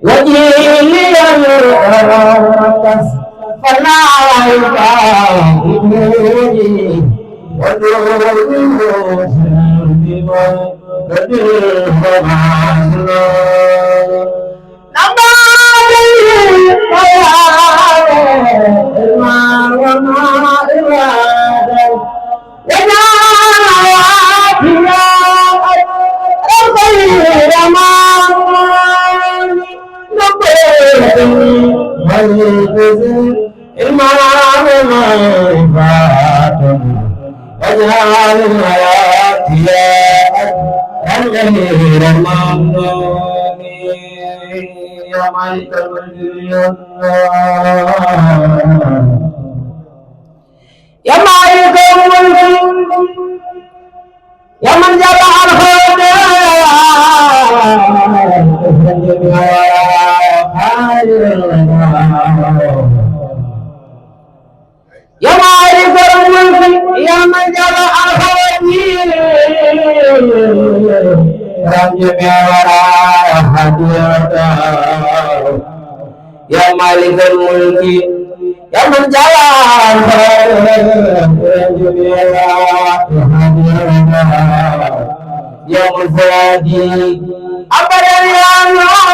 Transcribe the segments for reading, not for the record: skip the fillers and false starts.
وجيلي الأرقص فلا يفاهمني ودور المسلم بدر معنا واجعل الحياة الغير الممنون يا مالك الملك يا مالك الملك يا من جمع الهدى يا مالك الملك يا من جمع الهدى يا مالك الملك يا من جعل يا مزاجي أبدا يا نور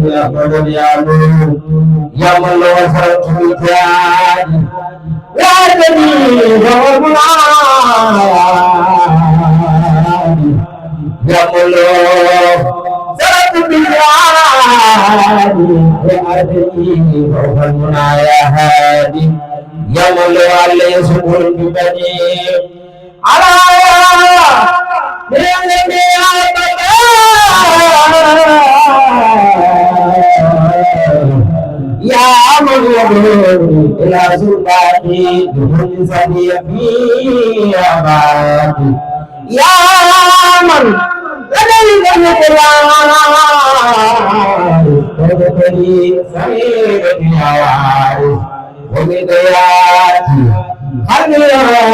يا مدد يا نور يا من لو وصلت بكيان يا جميل يا ملوك زرت بجاني يا عدلي فوق المنى يا هادي يا ملوك علي سبل ببني على بيدك يا يا من يدعو إلى سلطاني بكل سبيل في أبادي يا من لديك القرآن وذكري سمير يا وارث وبداياتي هل أنا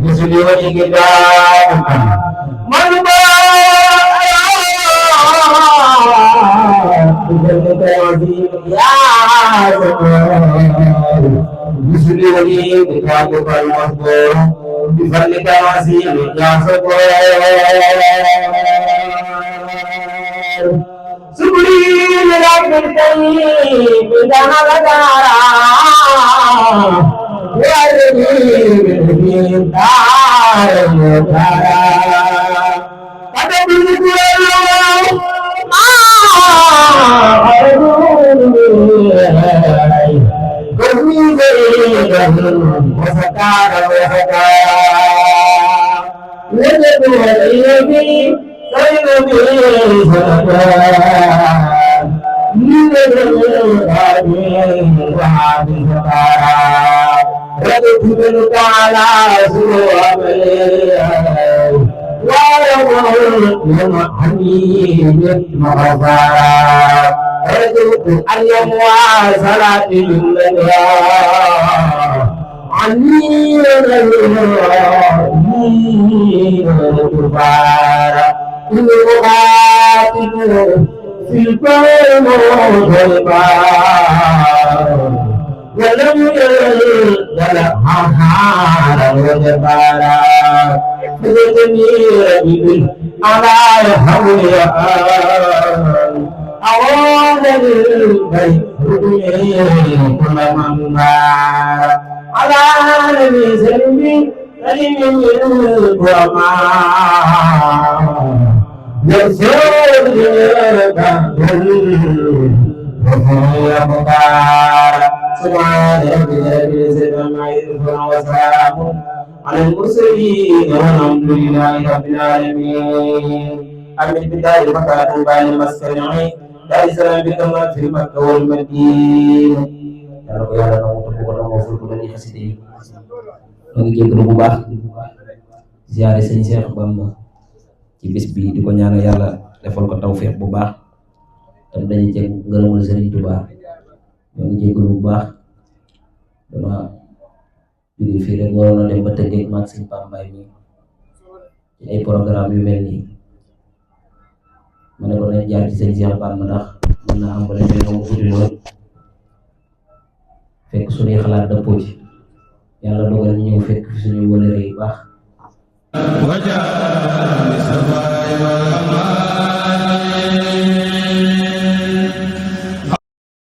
مثل وجه كتابك من مثل ولي كتابك المذكور بفضلك وسيم يا صبور سبرين رب الطيب دنا لدارا والذي بالدين دار دارا أن يمواصلات لله عني الكفار إن أقاتل في الكون والبار ولم يلد حارا وجبارا بجميع على حولها أوان البيت كل من على نبي سلمي سلمي القرآن يسير لك يا مبارك سبحان ربي ربي سبحانه وسلام على المرسلين والحمد لله رب العالمين. أمين بداية المكان بين المستمعين لا يسلم بكم في مكة والمدينة xasida yi ñoo ngi jégalu bu baax ziare sëñ Cheikh Bamba ci bis bi di ko ñaanal yàlla defal ko tawfeex bu baax tam dañuy jeg ngërëmul Sëriñ Tuubaa ñoo ngi jégalu bu baax dama jóge fii rek waroon na dem ba tëggeeg maag sëñ Pambay mi ci ay programme yu mel nii ma ne ko nañ jaar ci sëñ Cheikh Bamba ndax mën naa am ba leen mu guddi lool fekk suñuy xalaat dëppoo ci yàlla dogal ñu ñëw fekk fi suñuy wëlëre yu baax